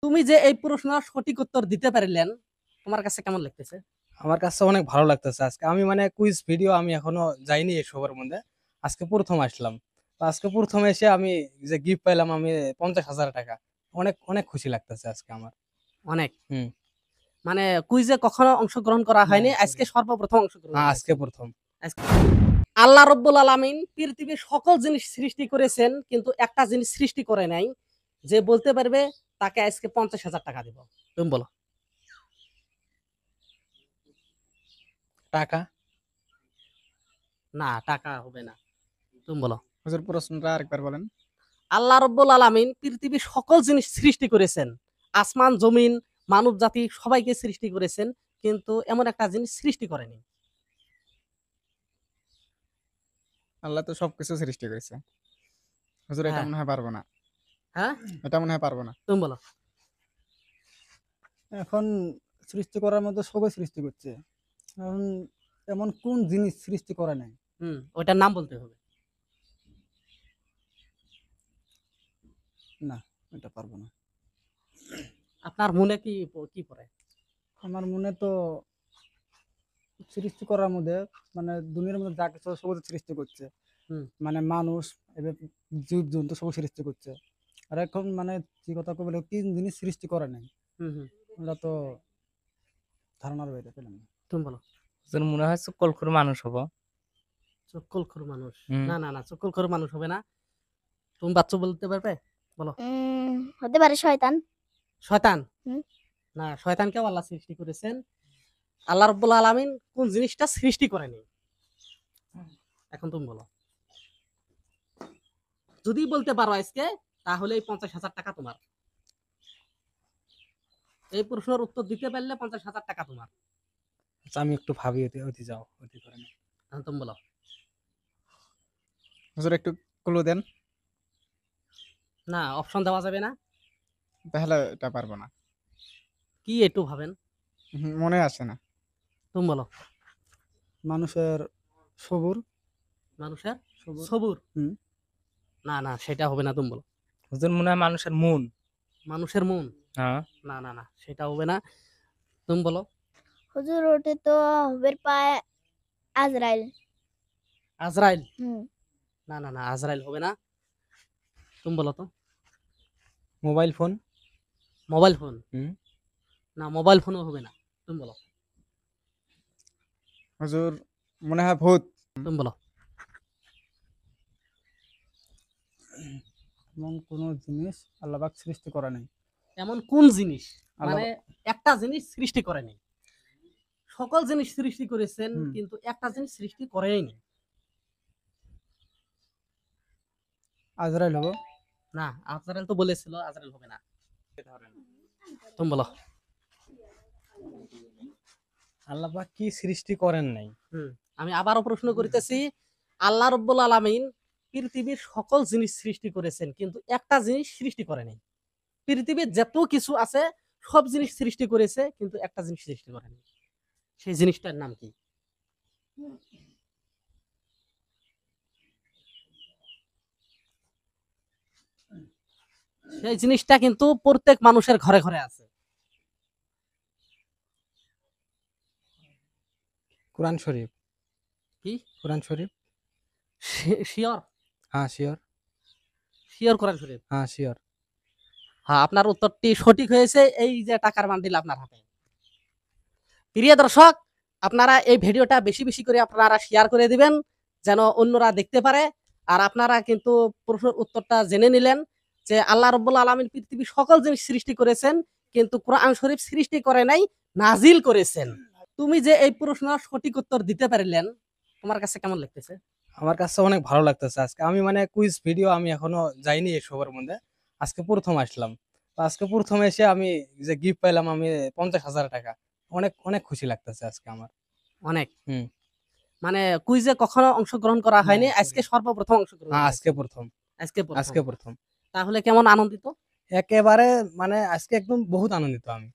তুমি যে এই প্রশ্নের সঠিক উত্তর দিতে পারলেন, তোমার কাছে কেমন লাগতেছে? আমার কাছে অনেক ভালো লাগতেছে আজকে। আমি মানে কুইজ ভিডিও আমি এখনো যাইনি এসবের মধ্যে। আজকে প্রথম আসলাম। তো আজকে প্রথম এসে আমি যে গিফট পাইলাম আমি 50,000 টাকা। অনেক অনেক খুশি লাগতেছে আজকে আমার। অনেক। হুম। মানে কুইজে কখনো অংশগ্রহণ করা না, হয়নি, আজকে সর্বপ্রথম অংশগ্রহণ হ্যাঁ, আজকে করেছেন। প্রথম। আজকে আল্লাহ রব্বুল আলামিন পৃথিবীর সকল জিনিস সৃষ্টি করেছেন, কিন্তু একটা জিনিস সৃষ্টি করে নাই। যে বলতে পারবে তাকে আজকে 50,000 টাকা দিব। তুমি বলো। টাকা। না, টাকা হবে না। তুমি বলো। হুজুর প্রশ্নটা আরেকবার বলেন। আল্লাহ রব্বুল আলামিন পৃথিবীর সকল জিনিস সৃষ্টি করেছেন। আসমান, জমিন, মানব জাতি সবাইকে সৃষ্টি করেছেন, কিন্তু এমন একটা জিনিস সৃষ্টি করেনি। আল্লাহ তো সবকিছু সৃষ্টি করেছে। হুজুর এটা হ্যাঁ। মনে হয় পারবো না। হ্যাঁ, এটা মনে হয় পারবো না। তুমি বলো। এখন সৃষ্টি করার মধ্যে সবই সৃষ্টি করছে। এখন এমন কোন জিনিস সৃষ্টি করে নাই? ওইটার নাম বলতে হবে। না, এটা পারবো না। আপনার মনে কি কি পড়ে? আমার মনে তো সৃষ্টি করার মধ্যে মানে দুনিয়ার মধ্যে যা কিছু সবই তো সৃষ্টি করছে। হুম। মানে মানুষ এবার জীব-জন্তু সবই সৃষ্টি করছে। আর এখন মানে যে কথা বলে তিন জিনিস সৃষ্টি করে নাই। হুম, হুম। আমরা তো ধারণার বাইরে পেলাম না। তুমি বলো। তোর মনে হয় কলখুর মানুষ হবো। চক্কলখোর মানুষ। হুম। না, না, না, চক্কলখোর মানুষ হবে না। তুমি বাচ্চা বলতে পারবে? বলো। হতে পারে শয়তান। শয়তান? হুম। না, শয়তানকেও আল্লাহ সৃষ্টি করেছেন। আল্লাহ রাব্বুল আলামিন কোন জিনিসটা সৃষ্টি করেনি? এখন তুমি বলো। যদি বলতে পারো আজকে, তাহলে এই 50,000 টাকা তোমার। এই প্রশ্নের উত্তর দিতে পারলে 50,000 টাকা তোমার। আচ্ছা, আমি একটু ভাবি অতি যাও অতি করে না। এখন তুমি বলো। হুজুর একটু ক্লু দেন। না, অপশন দেওয়া যাবে না। তাহলে এটা পারবো না। কি একটু ভাবেন। মনে আসে না। তুমি বলো। মানুষের সবুর মানুষের সবুর সবুর? হুম। না, না, সেটা হবে না। তুমি বলো। হুজুর মনে হয় মানুষের মন। মানুষের মন? হ্যাঁ। না, না, না, সেটা হবে না। তুমি বলো। হুজুর ওটা তো হবে পায় আজরাইল। আজরাইল? হুম। না, না, না, আজরাইল হবে না। তুমি বলো তো। Mobile phone. Mobile phone? হুম। না, মোবাইল ফোনও হবে না। তুমি বলো। হুজুর মনে হয় ভূত। তুমি বলো। এমন কোন জিনিস আল্লাহ পাক সৃষ্টি করে নাই। এমন কোন জিনিস? আল্লাহ মানে একটা জিনিস সৃষ্টি করেনি। সকল জিনিস সৃষ্টি করেছেন, হুম। কিন্তু একটা জিনিস সৃষ্টি করেনি। আজরাইল হবো। না, আজরাইল তো বলেছিল আজরাইল হবে না। তুমি বলো। আল্লাহ পাক কি সৃষ্টি করেন নাই? আমি আবারও প্রশ্ন করিতেছি। আল্লাহ রব্বুল আলামিন পৃথিবীর সকল জিনিস সৃষ্টি করেছেন, কিন্তু একটা জিনিস সৃষ্টি করেনি। পৃথিবীর যত কিছু আছে সব জিনিস সৃষ্টি করেছে, কিন্তু একটা জিনিস সৃষ্টি করেনি। সেই জিনিসটার নাম কি? সেই জিনিসটা কিন্তু প্রত্যেক মানুষের ঘরে ঘরে আছে। কোরআন শরীফ। কি? কোরআন শরীফ। শিওর? হ্যাঁ, শিওর। শিওর কোরআন শরীফ? হ্যাঁ, শিওর। হ্যাঁ, আপনার উত্তরটি সঠিক হয়েছে। এই যে টাকার বান্ডিল আপনার হাতে। প্রিয় দর্শক, আপনারা এই ভিডিওটা বেশি বেশি করে আপনারা শেয়ার করে দিবেন, যেন অন্যরা দেখতে পারে। আর আপনারা কিন্তু প্রশ্নের উত্তরটা জেনে নিলেন যে আল্লাহ রব্বুল আলামিন পৃথিবীর সকল জিনিস সৃষ্টি করেছেন, কিন্তু কোরআন শরীফ সৃষ্টি করে নাই, নাজিল করেছেন। তুমি যে এই প্রশ্নের সঠিক উত্তর দিতে পারলেন, তোমার কাছে কেমন লাগতেছে? আমার কাছে অনেক ভালো লাগতেছে আজকে। আমি মানে কুইজ ভিডিও আমি এখনো যাইনি এসবের মধ্যে। আজকে প্রথম আসলাম। তো আজকে প্রথম এসে আমি যে গিফট পাইলাম আমি 50,000 টাকা। অনেক অনেক খুশি লাগতেছে আজকে আমার। অনেক। হুম। মানে কুইজে কখনো অংশগ্রহণ করা হয়নি, আজকে সর্বপ্রথম অংশগ্রহণ হ্যাঁ, আজকে করেছেন। প্রথম। আজকে প্রথম। আজকে প্রথম। তাহলে কেমন আনন্দিত? একেবারে মানে আজকে একদম বহুত আনন্দিত আমি।